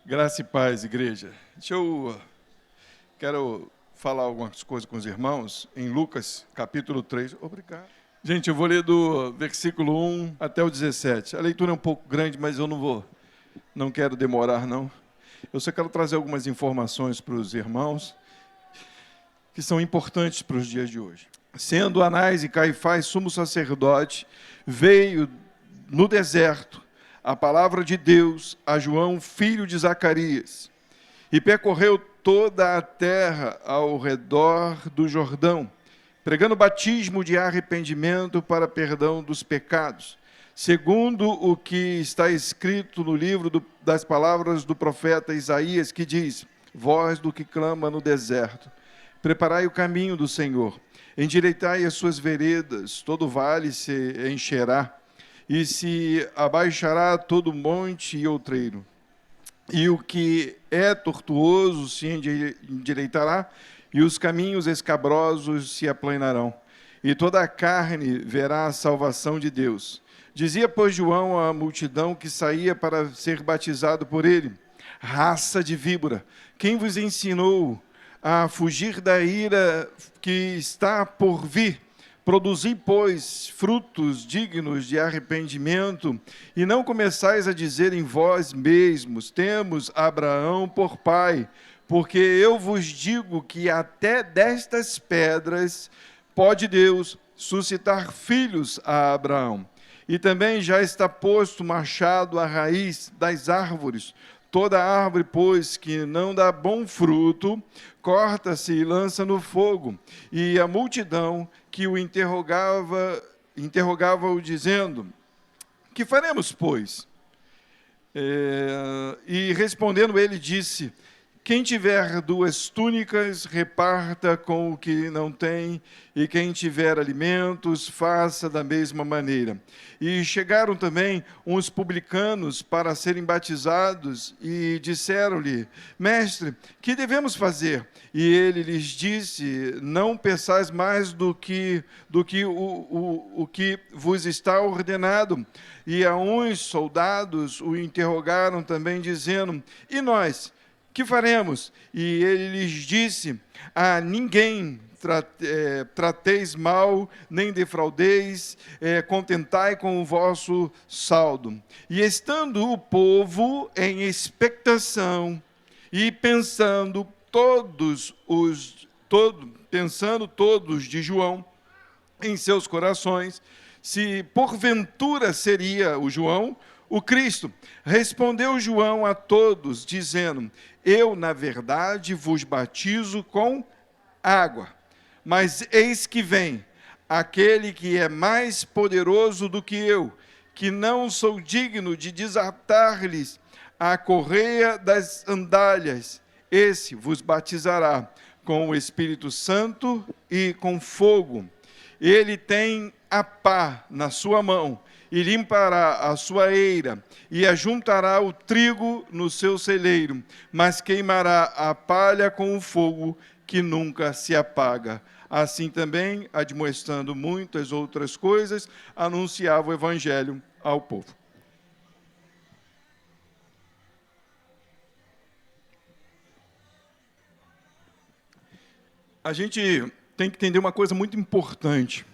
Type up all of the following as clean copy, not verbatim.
Graça e paz, igreja. Quero falar algumas coisas com os irmãos em Lucas, capítulo 3. Obrigado. Gente, eu vou ler do versículo 1 até o 17. A leitura é um pouco grande, mas eu não quero demorar, não. Eu só quero trazer algumas informações para os irmãos que são importantes para os dias de hoje. Sendo Anás e Caifás sumo sacerdote, veio no deserto a palavra de Deus a João, filho de Zacarias, e percorreu toda a terra ao redor do Jordão, pregando batismo de arrependimento para perdão dos pecados, segundo o que está escrito no livro das palavras do profeta Isaías, que diz: voz do que clama no deserto, preparai o caminho do Senhor, endireitai as suas veredas, todo vale se encherá, e se abaixará todo monte e outreiro. E o que é tortuoso se endireitará, e os caminhos escabrosos se aplanarão. E toda a carne verá a salvação de Deus. Dizia, pois, João à multidão que saía para ser batizado por ele: raça de víbora, quem vos ensinou a fugir da ira que está por vir? Produzi, pois, frutos dignos de arrependimento, e não começais a dizer em vós mesmos: temos Abraão por pai, porque eu vos digo que até destas pedras pode Deus suscitar filhos a Abraão. E também já está posto machado à raiz das árvores. Toda árvore, pois, que não dá bom fruto, corta-se e lança no fogo. E a multidão que o interrogava-o, dizendo: que faremos, pois? E respondendo ele, disse: quem tiver 2 túnicas, reparta com o que não tem, e quem tiver alimentos, faça da mesma maneira. E chegaram também uns publicanos para serem batizados, e disseram-lhe: mestre, que devemos fazer? E ele lhes disse: não peçais mais do que o que vos está ordenado. E a uns soldados o interrogaram também, dizendo: e nós? Que faremos? E ele lhes disse: a ninguém trateis mal, nem defraudeis, contentai com o vosso saldo. E estando o povo em expectação, e pensando todos de João em seus corações, se porventura seria o João o Cristo, respondeu João a todos, dizendo: eu, na verdade, vos batizo com água, mas eis que vem aquele que é mais poderoso do que eu, que não sou digno de desatar-lhes a correia das sandálias. Esse vos batizará com o Espírito Santo e com fogo. Ele tem a pá na sua mão, e limpará a sua eira, e ajuntará o trigo no seu celeiro, mas queimará a palha com o fogo que nunca se apaga. Assim também, admoestando muitas outras coisas, anunciava o evangelho ao povo. A gente tem que entender uma coisa muito importante.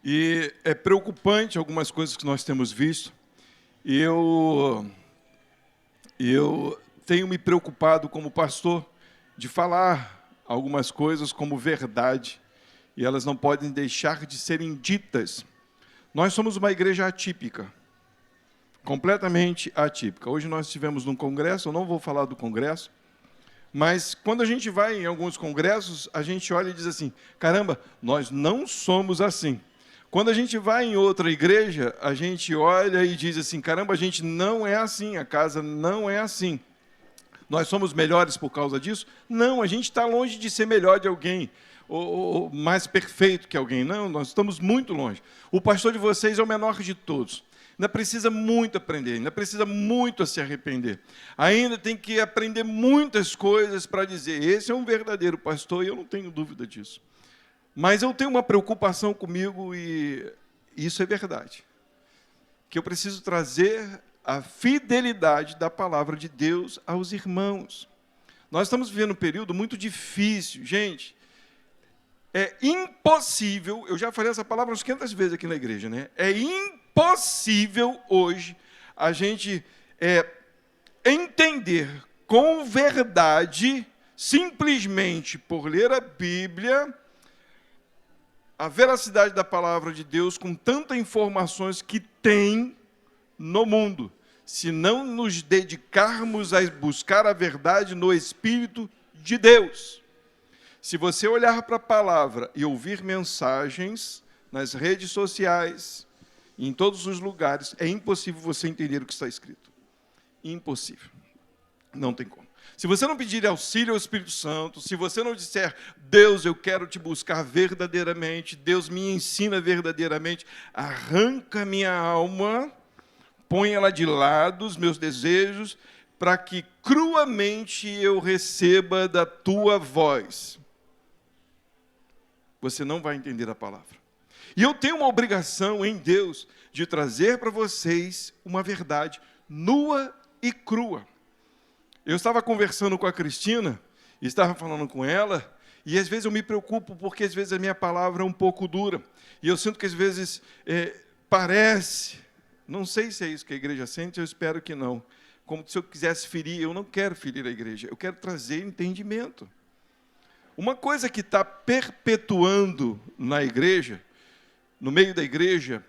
E é preocupante algumas coisas que nós temos visto. E eu tenho me preocupado como pastor de falar algumas coisas como verdade. E elas não podem deixar de serem ditas. Nós somos uma igreja atípica. Completamente atípica. Hoje nós estivemos num congresso, eu não vou falar do congresso, mas quando a gente vai em alguns congressos, a gente olha e diz assim: caramba, nós não somos assim. Quando a gente vai em outra igreja, a gente olha e diz assim: caramba, a gente não é assim, a casa não é assim. Nós somos melhores por causa disso? Não, a gente está longe de ser melhor de alguém, ou mais perfeito que alguém. Não, nós estamos muito longe. O pastor de vocês é o menor de todos. Ainda precisa muito aprender, ainda precisa muito a se arrepender. Ainda tem que aprender muitas coisas para dizer: esse é um verdadeiro pastor, e eu não tenho dúvida disso. Mas eu tenho uma preocupação comigo, e isso é verdade, que eu preciso trazer a fidelidade da palavra de Deus aos irmãos. Nós estamos vivendo um período muito difícil, gente. É impossível, eu já falei essa palavra umas 500 vezes aqui na igreja, né? É impossível hoje a gente entender com verdade, simplesmente por ler a Bíblia, a veracidade da palavra de Deus com tantas informações que tem no mundo, se não nos dedicarmos a buscar a verdade no Espírito de Deus. Se você olhar para a palavra e ouvir mensagens nas redes sociais, em todos os lugares, é impossível você entender o que está escrito. Impossível. Não tem como. Se você não pedir auxílio ao Espírito Santo, se você não disser, Deus, eu quero te buscar verdadeiramente, Deus me ensina verdadeiramente, arranca minha alma, põe ela de lado, os meus desejos, para que cruamente eu receba da tua voz. Você não vai entender a palavra. E eu tenho uma obrigação em Deus de trazer para vocês uma verdade nua e crua. Eu estava conversando com a Cristina, e estava falando com ela, e às vezes eu me preocupo, porque às vezes a minha palavra é um pouco dura, e eu sinto que às vezes parece, não sei se é isso que a igreja sente, eu espero que não, como se eu quisesse ferir, eu não quero ferir a igreja, eu quero trazer entendimento. Uma coisa que está perpetuando na igreja, no meio da igreja,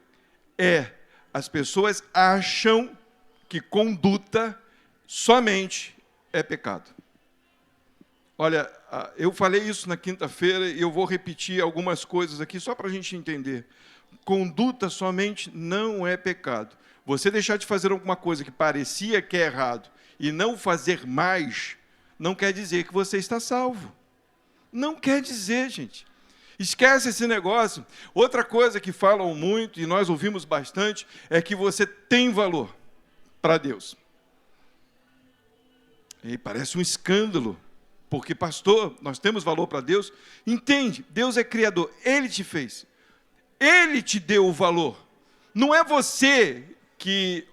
as pessoas acham que conduta somente é pecado. Olha, eu falei isso na quinta-feira e eu vou repetir algumas coisas aqui só para a gente entender. Conduta somente não é pecado. Você deixar de fazer alguma coisa que parecia que é errado e não fazer mais, não quer dizer que você está salvo. Não quer dizer, gente. Esquece esse negócio. Outra coisa que falam muito, e nós ouvimos bastante, é que você tem valor para Deus. E parece um escândalo, porque, pastor, nós temos valor para Deus. Entende, Deus é criador, Ele te fez. Ele te deu o valor. Não é você que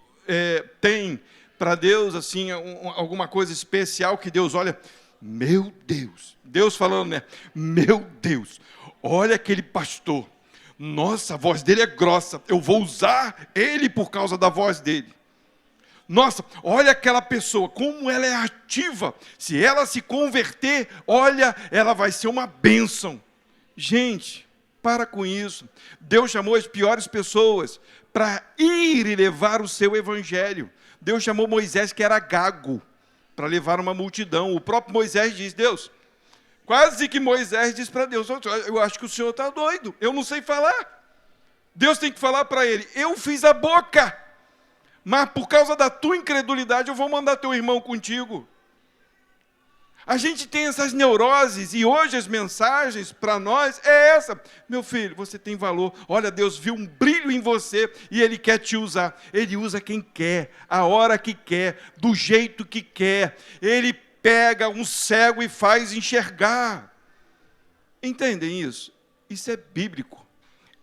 tem para Deus assim, alguma coisa especial que Deus olha... Meu Deus, Deus falando, né? Meu Deus, olha aquele pastor. Nossa, a voz dele é grossa. Eu vou usar ele por causa da voz dele. Nossa, olha aquela pessoa, como ela é ativa. Se ela se converter, olha, ela vai ser uma bênção. Gente, para com isso. Deus chamou as piores pessoas para ir e levar o seu evangelho. Deus chamou Moisés, que era gago, para levar uma multidão. O próprio Moisés diz, Deus, quase que Moisés diz para Deus, eu acho que o senhor está doido, eu não sei falar. Deus tem que falar para ele, eu fiz a boca, mas por causa da tua incredulidade eu vou mandar teu irmão contigo. A gente tem essas neuroses, e hoje as mensagens para nós é essa. Meu filho, você tem valor. Olha, Deus viu um brilho em você e Ele quer te usar. Ele usa quem quer, a hora que quer, do jeito que quer. Ele pega um cego e faz enxergar. Entendem isso? Isso é bíblico.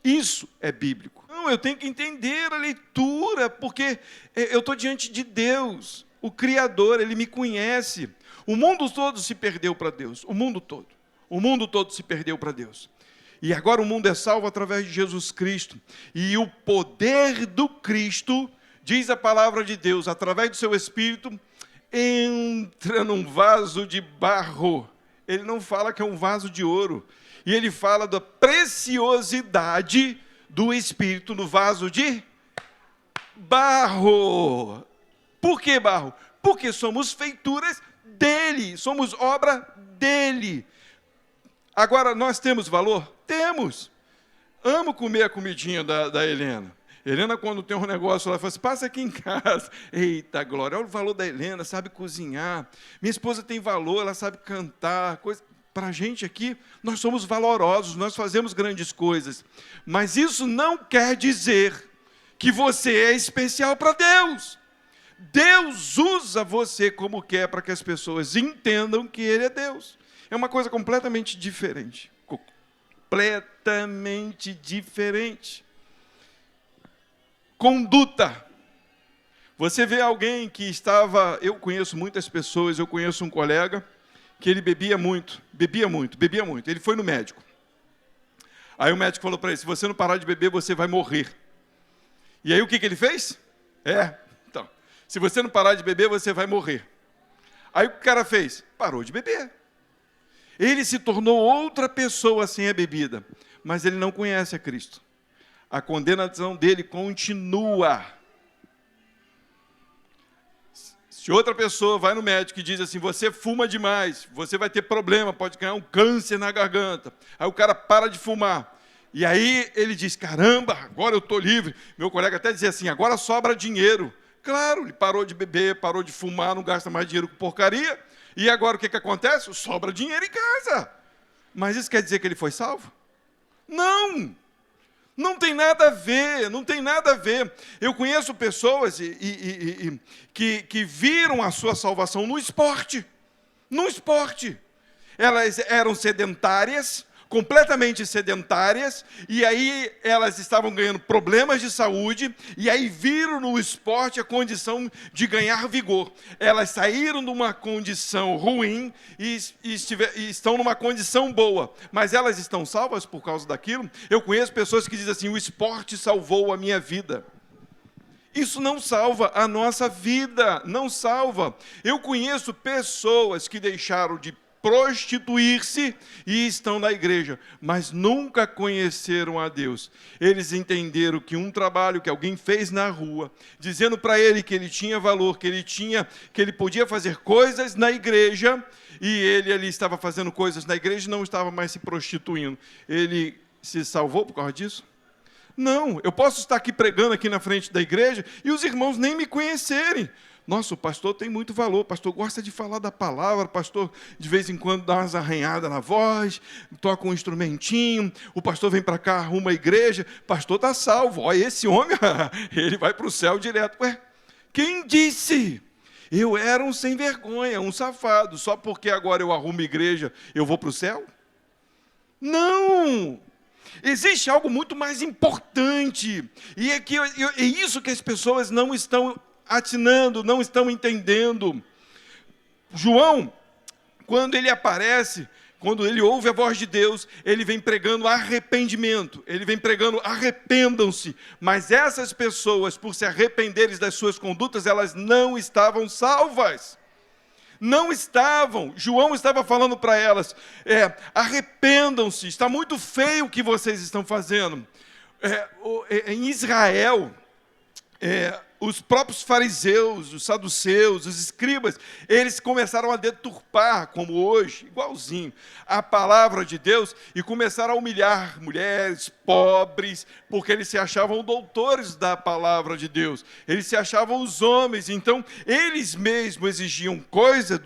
Isso é bíblico. Não, eu tenho que entender a leitura, porque eu estou diante de Deus, o Criador, Ele me conhece. O mundo todo se perdeu para Deus, o mundo todo. O mundo todo se perdeu para Deus. E agora o mundo é salvo através de Jesus Cristo. E o poder do Cristo, diz a palavra de Deus, através do seu Espírito, entra num vaso de barro. Ele não fala que é um vaso de ouro. E ele fala da preciosidade do Espírito no vaso de barro. Por que barro? Porque somos feituras dele, somos obra dele. Agora, nós temos valor? Temos. Amo comer a comidinha da Helena. Helena, quando tem um negócio, ela fala assim, passa aqui em casa. Eita, Glória, olha o valor da Helena, sabe cozinhar. Minha esposa tem valor, ela sabe cantar. Para a gente aqui, nós somos valorosos, nós fazemos grandes coisas. Mas isso não quer dizer que você é especial para Deus. Deus usa você como quer para que as pessoas entendam que Ele é Deus. É uma coisa completamente diferente. Completamente diferente. Conduta. Você vê alguém que estava... Eu conheço muitas pessoas, eu conheço um colega que ele bebia muito. Ele foi no médico. Aí o médico falou para ele, se você não parar de beber, você vai morrer. E aí o que ele fez? Então, se você não parar de beber, você vai morrer. Aí o que o cara fez? Parou de beber. Ele se tornou outra pessoa sem a bebida, mas ele não conhece a Cristo. A condenação dele continua. Se outra pessoa vai no médico e diz assim, você fuma demais, você vai ter problema, pode ganhar um câncer na garganta. Aí o cara para de fumar. E aí ele diz, caramba, agora eu estou livre. Meu colega até dizia assim, agora sobra dinheiro. Claro, ele parou de beber, parou de fumar, não gasta mais dinheiro com porcaria. E agora o que acontece? Sobra dinheiro em casa. Mas isso quer dizer que ele foi salvo? Não! Não tem nada a ver, não tem nada a ver. Eu conheço pessoas que viram a sua salvação no esporte. No esporte. Elas eram sedentárias, completamente sedentárias, e aí elas estavam ganhando problemas de saúde, e aí viram no esporte a condição de ganhar vigor. Elas saíram de uma condição ruim e estão numa condição boa, mas elas estão salvas por causa daquilo? Eu conheço pessoas que dizem assim, o esporte salvou a minha vida. Isso não salva a nossa vida, não salva. Eu conheço pessoas que deixaram de prostituir-se e estão na igreja, mas nunca conheceram a Deus. Eles entenderam que um trabalho que alguém fez na rua, dizendo para ele que ele tinha valor, que ele podia fazer coisas na igreja, e ele ali estava fazendo coisas na igreja e não estava mais se prostituindo. Ele se salvou por causa disso? Não, eu posso estar aqui pregando aqui na frente da igreja e os irmãos nem me conhecerem. Nossa, o pastor tem muito valor, o pastor gosta de falar da palavra, o pastor de vez em quando dá umas arranhadas na voz, toca um instrumentinho, o pastor vem para cá, arruma a igreja, o pastor está salvo. Olha, esse homem, ele vai para o céu direto. Ué, quem disse? Eu era um sem vergonha, um safado, só porque agora eu arrumo a igreja, eu vou para o céu? Não! Existe algo muito mais importante, e é isso que as pessoas não estão atinando, não estão entendendo. João, quando ele aparece, quando ele ouve a voz de Deus, ele vem pregando arrependimento, ele vem pregando arrependam-se, mas essas pessoas, por se arrependerem das suas condutas, elas não estavam salvas. Não estavam. João estava falando para elas, arrependam-se, está muito feio o que vocês estão fazendo. Em Israel, os próprios fariseus, os saduceus, os escribas, eles começaram a deturpar, como hoje, igualzinho, a palavra de Deus, e começaram a humilhar mulheres, pobres, porque eles se achavam doutores da palavra de Deus, eles se achavam os homens, então eles mesmos exigiam coisas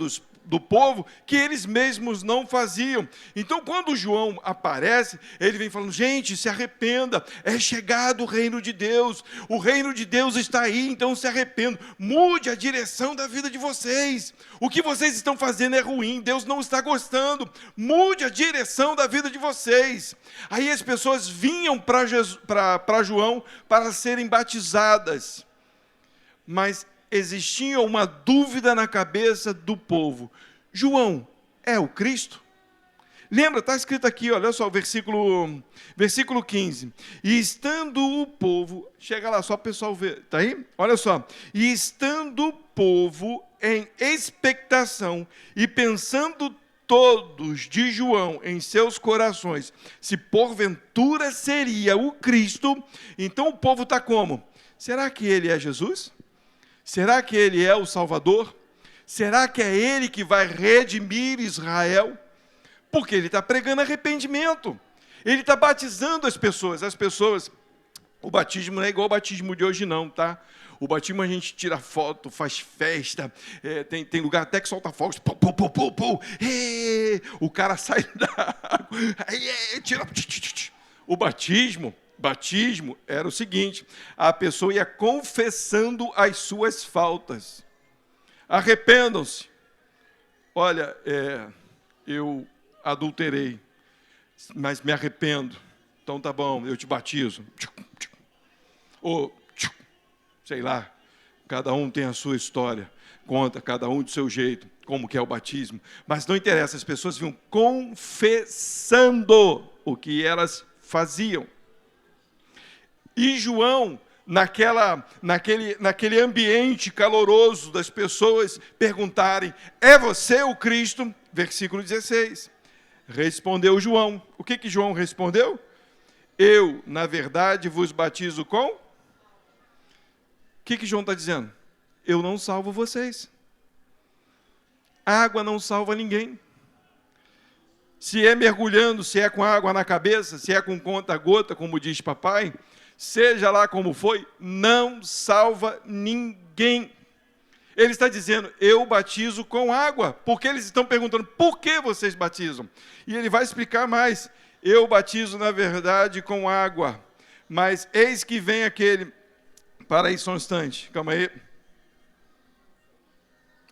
do povo que eles mesmos não faziam. Então, quando João aparece, ele vem falando, gente, se arrependa, é chegado o reino de Deus, o reino de Deus está aí, então se arrependam, mude a direção da vida de vocês, o que vocês estão fazendo é ruim, Deus não está gostando, mude a direção da vida de vocês. Aí as pessoas vinham para João para serem batizadas, mas existia uma dúvida na cabeça do povo. João é o Cristo? Lembra, está escrito aqui, olha só, o versículo 15. E estando o povo, chega lá, só o pessoal ver, está aí? Olha só. E estando o povo em expectação e pensando todos de João em seus corações, se porventura seria o Cristo, então o povo está como? Será que ele é Jesus? Será que ele é o Salvador? Será que é ele que vai redimir Israel? Porque ele está pregando arrependimento. Ele está batizando as pessoas. O batismo não é igual ao batismo de hoje não, tá? O batismo a gente tira foto, faz festa, tem lugar até que solta fogos, o cara sai da água, tira... O batismo era o seguinte, a pessoa ia confessando as suas faltas. Arrependam-se. Olha, eu adulterei, mas me arrependo. Então tá bom, eu te batizo. Ou, sei lá, Cada um tem a sua história, conta cada um do seu jeito, como que é o batismo. Mas não interessa, as pessoas vinham confessando o que elas faziam. E João, naquele ambiente caloroso das pessoas perguntarem, é você o Cristo? Versículo 16. Respondeu João. O que João respondeu? Eu, na verdade, vos batizo com... O que João está dizendo? Eu não salvo vocês. A água não salva ninguém. Se é mergulhando, se é com água na cabeça, se é com conta-gota, como diz papai, seja lá como foi, não salva ninguém. Ele está dizendo, eu batizo com água, porque eles estão perguntando, por que vocês batizam? E ele vai explicar mais, eu batizo na verdade com água, mas eis que vem aquele, para aí só um instante, calma aí.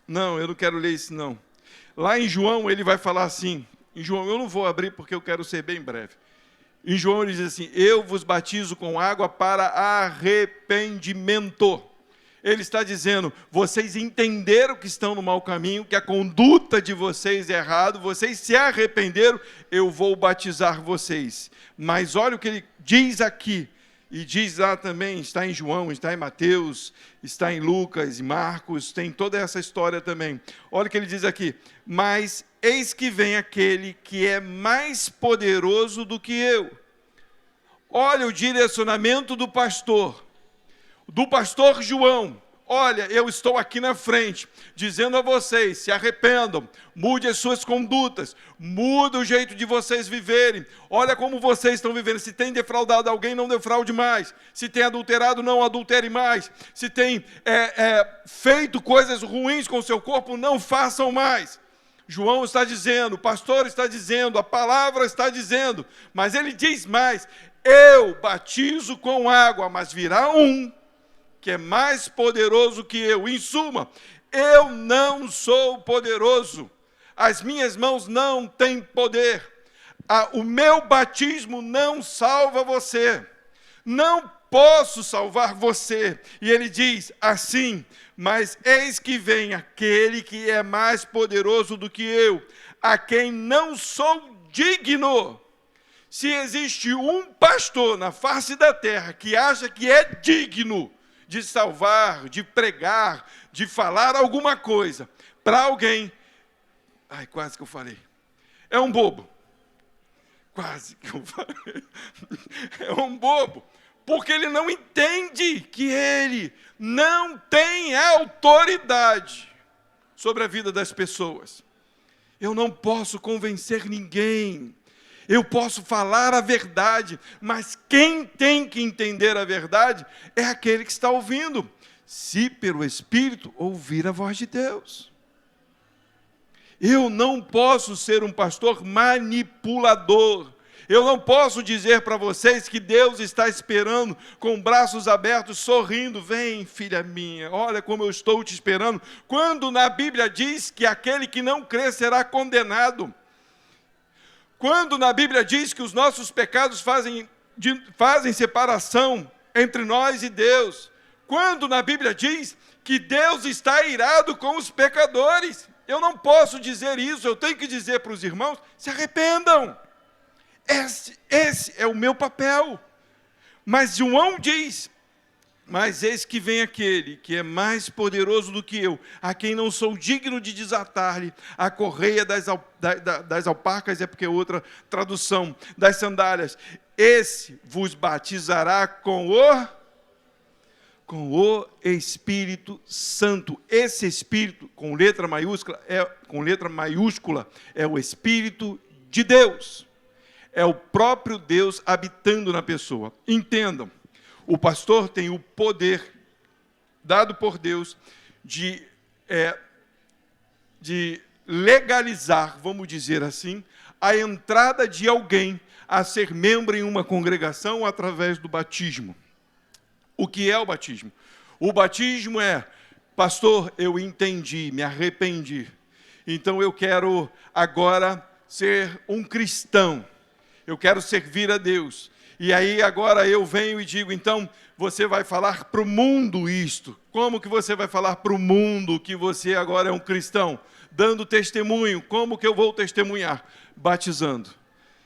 Não, eu não quero ler isso não. Lá em João ele vai falar assim, em João eu não vou abrir porque eu quero ser bem breve. Em João ele diz assim, eu vos batizo com água para arrependimento. Ele está dizendo, vocês entenderam que estão no mau caminho, que a conduta de vocês é errada, vocês se arrependeram, eu vou batizar vocês. Mas olha o que ele diz aqui, e diz lá também, está em João, está em Mateus, está em Lucas e Marcos, tem toda essa história também. Olha o que ele diz aqui, mas eis que vem aquele que é mais poderoso do que eu. Olha o direcionamento do pastor João. Olha, eu estou aqui na frente, dizendo a vocês, se arrependam, mude as suas condutas, mude o jeito de vocês viverem, olha como vocês estão vivendo, se tem defraudado alguém, não defraude mais, se tem adulterado, não adultere mais, se tem feito coisas ruins com o seu corpo, não façam mais. João está dizendo, o pastor está dizendo, a palavra está dizendo, mas ele diz mais, eu batizo com água, mas virá um que é mais poderoso que eu. Em suma, eu não sou poderoso. As minhas mãos não têm poder. O meu batismo não salva você. Não posso salvar você. E ele diz assim, mas eis que vem aquele que é mais poderoso do que eu, a quem não sou digno. Se existe um pastor na face da terra que acha que é digno de salvar, de pregar, de falar alguma coisa para alguém, ai, quase que eu falei, é um bobo, quase que eu falei, é um bobo, porque ele não entende que ele não tem autoridade sobre a vida das pessoas. Eu não posso convencer ninguém. Eu posso falar a verdade, mas quem tem que entender a verdade é aquele que está ouvindo. Se pelo Espírito ouvir a voz de Deus. Eu não posso ser um pastor manipulador. Eu não posso dizer para vocês que Deus está esperando com braços abertos, sorrindo. Vem, filha minha, olha como eu estou te esperando. Quando na Bíblia diz que aquele que não crê será condenado. Quando na Bíblia diz que os nossos pecados fazem separação entre nós e Deus. Quando na Bíblia diz que Deus está irado com os pecadores. Eu não posso dizer isso, eu tenho que dizer para os irmãos, se arrependam. Esse é o meu papel. Mas João diz, mas eis que vem aquele que é mais poderoso do que eu, a quem não sou digno de desatar-lhe a correia das alparcas, é porque é outra tradução, das sandálias. Esse vos batizará com o Espírito Santo. Esse Espírito, com letra maiúscula, é o Espírito de Deus. É o próprio Deus habitando na pessoa. Entendam. O pastor tem o poder, dado por Deus, de legalizar, vamos dizer assim, a entrada de alguém a ser membro em uma congregação através do batismo. O que é o batismo? O batismo é, pastor, eu entendi, me arrependi, então eu quero agora ser um cristão, eu quero servir a Deus. E aí agora eu venho e digo, então, você vai falar para o mundo isto. Como que você vai falar para o mundo que você agora é um cristão? Dando testemunho. Como que eu vou testemunhar? Batizando.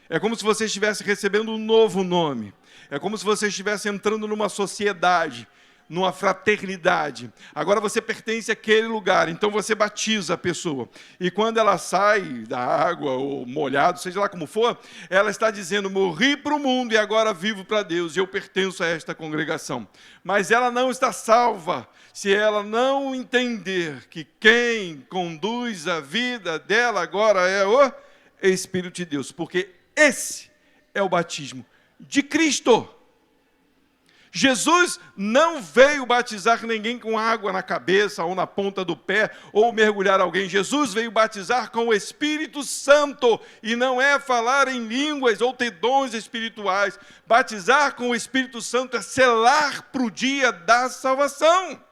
É como se você estivesse recebendo um novo nome. É como se você estivesse entrando numa sociedade, numa fraternidade. Agora você pertence àquele lugar, então você batiza a pessoa. E quando ela sai da água, ou molhado, seja lá como for, ela está dizendo, morri para o mundo e agora vivo para Deus, e eu pertenço a esta congregação. Mas ela não está salva se ela não entender que quem conduz a vida dela agora é o Espírito de Deus, porque esse é o batismo de Cristo. Jesus não veio batizar ninguém com água na cabeça ou na ponta do pé, ou mergulhar alguém. Jesus veio batizar com o Espírito Santo, e não é falar em línguas ou ter dons espirituais. Batizar com o Espírito Santo é selar para o dia da salvação.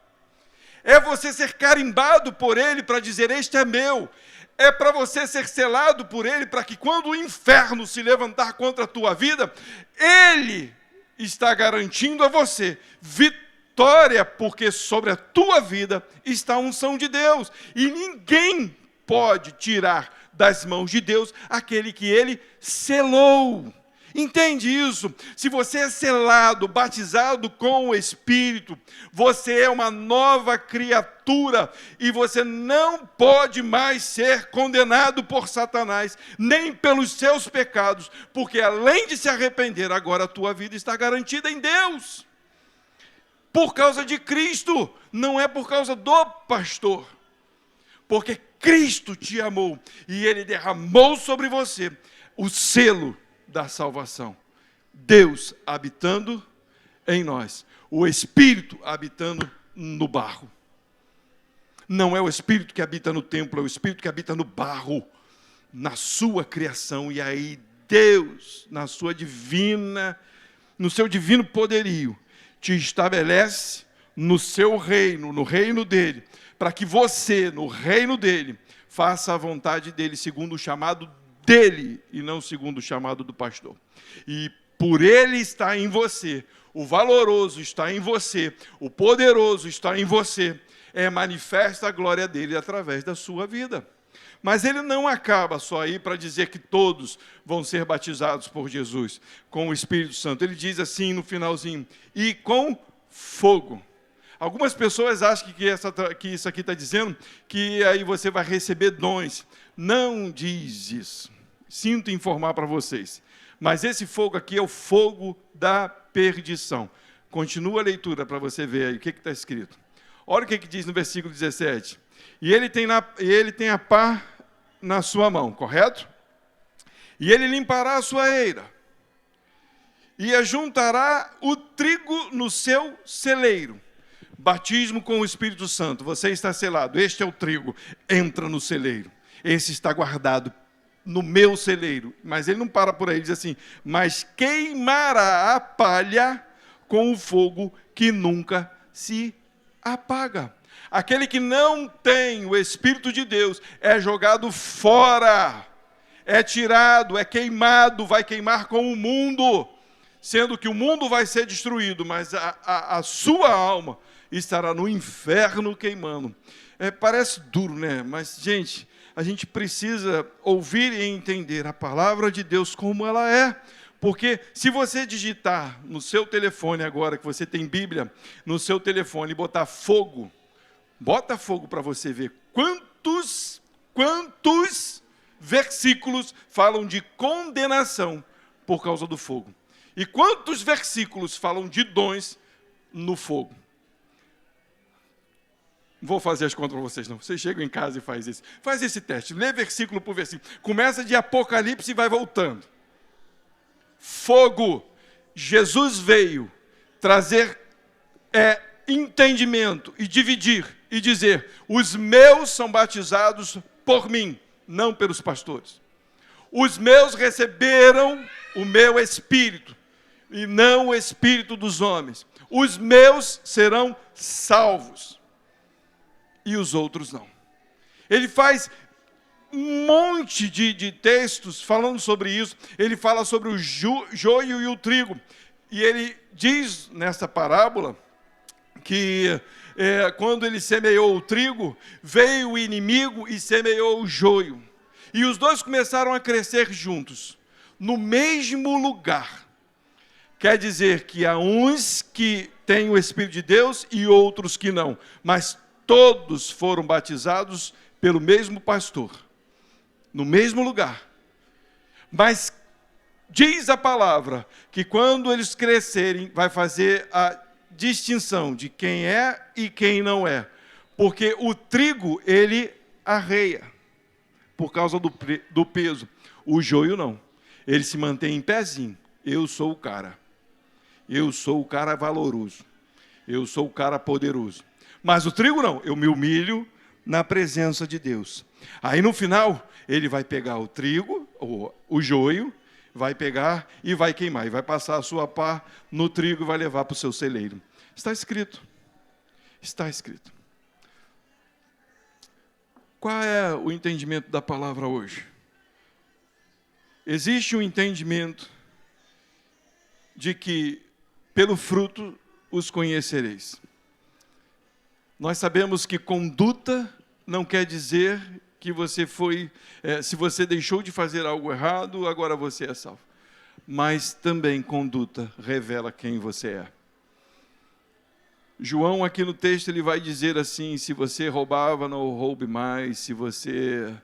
É você ser carimbado por Ele para dizer, este é meu. É para você ser selado por Ele, para que quando o inferno se levantar contra a tua vida, Ele está garantindo a você vitória, porque sobre a tua vida está a unção de Deus. E ninguém pode tirar das mãos de Deus aquele que Ele selou. Entende isso? Se você é selado, batizado com o Espírito, você é uma nova criatura e você não pode mais ser condenado por Satanás, nem pelos seus pecados, porque além de se arrepender, agora a tua vida está garantida em Deus. Por causa de Cristo, não é por causa do pastor. Porque Cristo te amou e Ele derramou sobre você o selo da salvação. Deus habitando em nós. O Espírito habitando no barro. Não é o Espírito que habita no templo, é o Espírito que habita no barro, na sua criação. E aí Deus, no seu divino poderio, te estabelece no seu reino, no reino dele, para que você, no reino dele, faça a vontade dele, segundo o chamado dele, e não segundo o chamado do pastor. E por ele está em você, o valoroso está em você, o poderoso está em você, manifesta a glória dele através da sua vida. Mas ele não acaba só aí para dizer que todos vão ser batizados por Jesus com o Espírito Santo. Ele diz assim no finalzinho, e com fogo. Algumas pessoas acham que isso aqui está dizendo que aí você vai receber dons. Não diz isso. Sinto informar para vocês. Mas esse fogo aqui é o fogo da perdição. Continua a leitura para você ver aí o que está escrito. Olha o que diz no versículo 17. E ele tem a pá na sua mão, correto? E ele limpará a sua eira. E ajuntará o trigo no seu celeiro. Batismo com o Espírito Santo. Você está selado. Este é o trigo. Entra no celeiro. Esse está guardado no meu celeiro. Mas ele não para por aí. Ele diz assim, mas queimará a palha com o fogo que nunca se apaga. Aquele que não tem o Espírito de Deus é jogado fora. É tirado, é queimado, vai queimar com o mundo. Sendo que o mundo vai ser destruído, mas a sua alma estará no inferno queimando. Parece duro, né? Mas, gente, a gente precisa ouvir e entender a palavra de Deus como ela é. Porque se você digitar no seu telefone agora, que você tem Bíblia, no seu telefone, e botar fogo, bota fogo para você ver quantos versículos falam de condenação por causa do fogo. E quantos versículos falam de dons no fogo. Não vou fazer as contas para vocês, não. Vocês chegam em casa e faz esse teste. Lê versículo por versículo. Começa de Apocalipse e vai voltando. Fogo. Jesus veio trazer entendimento e dividir e dizer, os meus são batizados por mim, não pelos pastores. Os meus receberam o meu Espírito e não o Espírito dos homens. Os meus serão salvos. E os outros não. Ele faz um monte de textos falando sobre isso. Ele fala sobre o joio e o trigo. E ele diz nessa parábola que quando ele semeou o trigo, veio o inimigo e semeou o joio. E os dois começaram a crescer juntos, no mesmo lugar. Quer dizer que há uns que têm o Espírito de Deus e outros que não. Mas todos foram batizados pelo mesmo pastor, no mesmo lugar. Mas diz a palavra que quando eles crescerem, vai fazer a distinção de quem é e quem não é. Porque o trigo, ele arreia, por causa do peso. O joio não. Ele se mantém em pezinho. Eu sou o cara. Eu sou o cara valoroso. Eu sou o cara poderoso. Mas o trigo não. Eu me humilho na presença de Deus. Aí no final, ele vai pegar o trigo, o joio, vai pegar e vai queimar. E vai passar a sua pá no trigo e vai levar para o seu celeiro. Está escrito. Está escrito. Qual é o entendimento da palavra hoje? Existe um entendimento de que pelo fruto os conhecereis. Nós sabemos que conduta não quer dizer que você foi, se você deixou de fazer algo errado, agora você é salvo. Mas também conduta revela quem você é. João, aqui no texto, ele vai dizer assim: se você roubava, não roube mais. Se você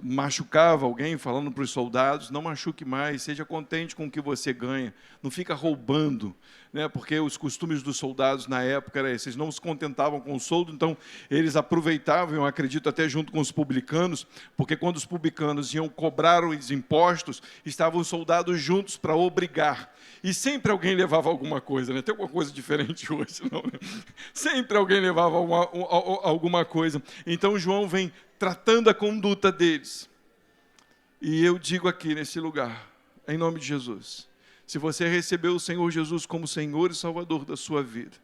machucava alguém, falando para os soldados, não machuque mais, seja contente com o que você ganha, não fica roubando, né? Porque os costumes dos soldados na época eram esses, não se contentavam com o soldo, então eles aproveitavam, eu acredito até junto com os publicanos, porque quando os publicanos iam cobrar os impostos, estavam os soldados juntos para obrigar, e sempre alguém levava alguma coisa, né? Tem alguma coisa diferente hoje, não, né? Sempre alguém levava alguma coisa. Então João vem tratando a conduta deles. E eu digo aqui nesse lugar, em nome de Jesus, se você recebeu o Senhor Jesus como Senhor e Salvador da sua vida,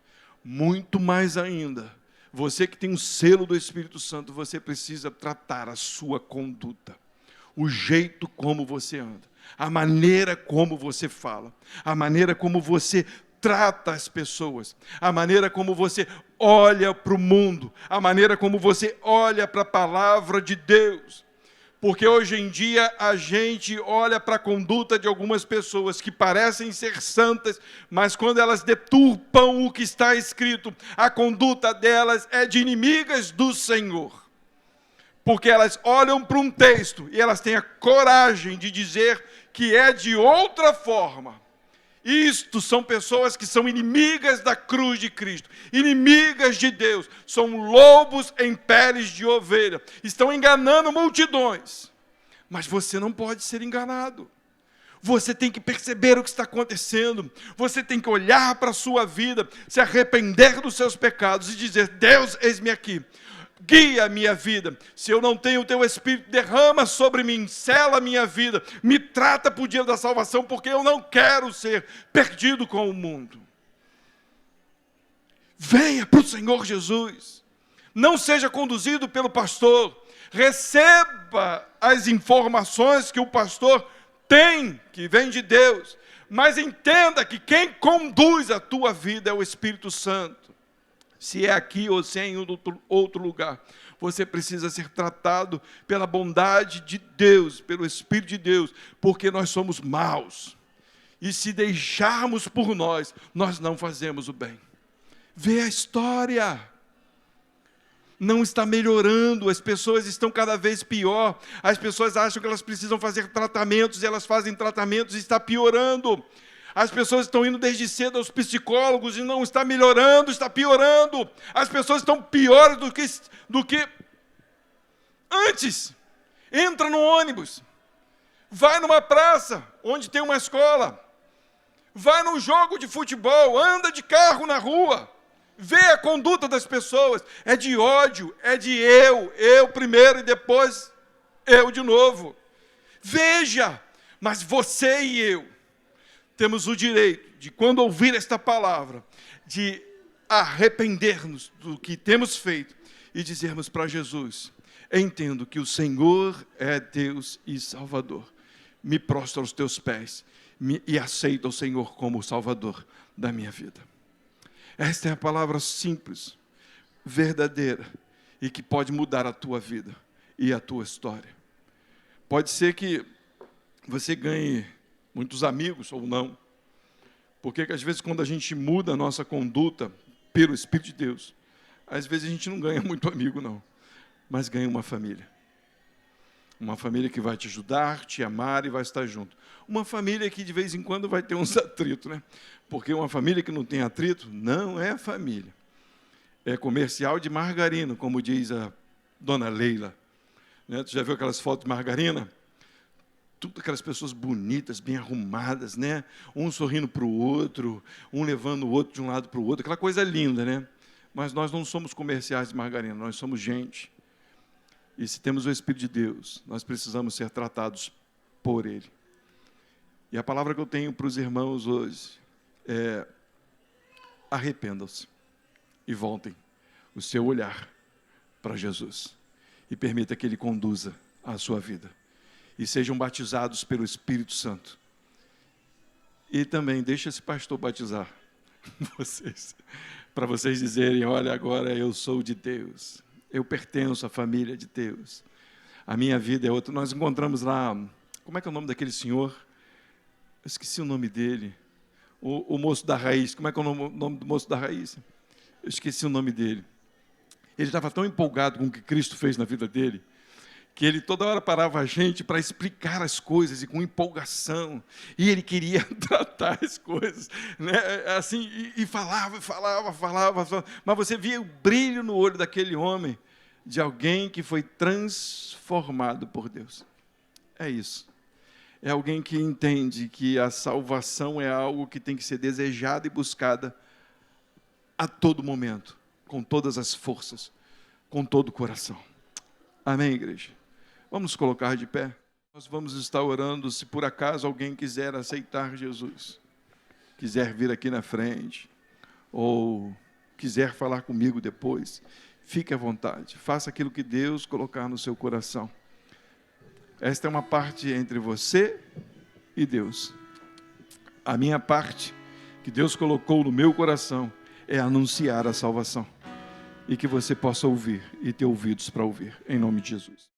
muito mais ainda, você que tem um selo do Espírito Santo, você precisa tratar a sua conduta, o jeito como você anda, a maneira como você fala, a maneira como você trata as pessoas, a maneira como você olha para o mundo, a maneira como você olha para a palavra de Deus. Porque hoje em dia a gente olha para a conduta de algumas pessoas que parecem ser santas, mas quando elas deturpam o que está escrito, a conduta delas é de inimigas do Senhor. Porque elas olham para um texto e elas têm a coragem de dizer que é de outra forma. Isto são pessoas que são inimigas da cruz de Cristo, inimigas de Deus, são lobos em peles de ovelha, estão enganando multidões, mas você não pode ser enganado, você tem que perceber o que está acontecendo, você tem que olhar para a sua vida, se arrepender dos seus pecados e dizer: Deus, eis-me aqui, guia a minha vida. Se eu não tenho o teu Espírito, derrama sobre mim, sela a minha vida, me trata para o dia da salvação, porque eu não quero ser perdido com o mundo. Venha para o Senhor Jesus, não seja conduzido pelo pastor, receba as informações que o pastor tem, que vem de Deus, mas entenda que quem conduz a tua vida é o Espírito Santo. Se é aqui ou se é em outro lugar, você precisa ser tratado pela bondade de Deus, pelo Espírito de Deus, porque nós somos maus. E se deixarmos por nós, nós não fazemos o bem. Vê a história. Não está melhorando, as pessoas estão cada vez pior. As pessoas acham que elas precisam fazer tratamentos, e elas fazem tratamentos e está piorando. As pessoas estão indo desde cedo aos psicólogos e não está melhorando, está piorando. As pessoas estão piores do que antes. Entra no ônibus, vai numa praça onde tem uma escola, vai num jogo de futebol, anda de carro na rua, vê a conduta das pessoas. É de ódio, é de eu primeiro e depois eu de novo. Veja, mas você e eu temos o direito de, quando ouvir esta palavra, de arrepender-nos do que temos feito e dizermos para Jesus: entendo que o Senhor é Deus e Salvador. Me prostro aos teus pés e aceito o Senhor como o Salvador da minha vida. Esta é a palavra simples, verdadeira, e que pode mudar a tua vida e a tua história. Pode ser que você ganhe muitos amigos ou não, porque às vezes quando a gente muda a nossa conduta pelo Espírito de Deus, às vezes a gente não ganha muito amigo não, mas ganha uma família. Uma família que vai te ajudar, te amar e vai estar junto. Uma família que de vez em quando vai ter uns atritos, né? Porque uma família que não tem atrito não é família. É comercial de margarina, como diz a dona Leila. Né? Tu já viu aquelas fotos de margarina? Tudo aquelas pessoas bonitas, bem arrumadas, né? Um sorrindo para o outro, um levando o outro de um lado para o outro, aquela coisa linda, né? Mas nós não somos comerciais de margarina, nós somos gente. E se temos o Espírito de Deus, nós precisamos ser tratados por Ele. E a palavra que eu tenho para os irmãos hoje é: arrependam-se e voltem o seu olhar para Jesus. E permita que Ele conduza a sua vida. E sejam batizados pelo Espírito Santo. E também deixa esse pastor batizar vocês, para vocês dizerem: olha, agora eu sou de Deus. Eu pertenço à família de Deus. A minha vida é outra. Nós encontramos lá, como é que é o nome daquele senhor? Eu esqueci o nome dele. O moço da raiz. Como é que é o nome do moço da raiz? Eu esqueci o nome dele. Ele estava tão empolgado com o que Cristo fez na vida dele, que ele toda hora parava a gente para explicar as coisas, e com empolgação, e ele queria tratar as coisas, né? Assim, e falava, mas você via o brilho no olho daquele homem, de alguém que foi transformado por Deus. É isso. É alguém que entende que a salvação é algo que tem que ser desejada e buscada a todo momento, com todas as forças, com todo o coração. Amém, igreja? Vamos colocar de pé. Nós vamos estar orando. Se por acaso alguém quiser aceitar Jesus, quiser vir aqui na frente, ou quiser falar comigo depois, fique à vontade. Faça aquilo que Deus colocar no seu coração. Esta é uma parte entre você e Deus. A minha parte, que Deus colocou no meu coração, é anunciar a salvação. E que você possa ouvir e ter ouvidos para ouvir, em nome de Jesus.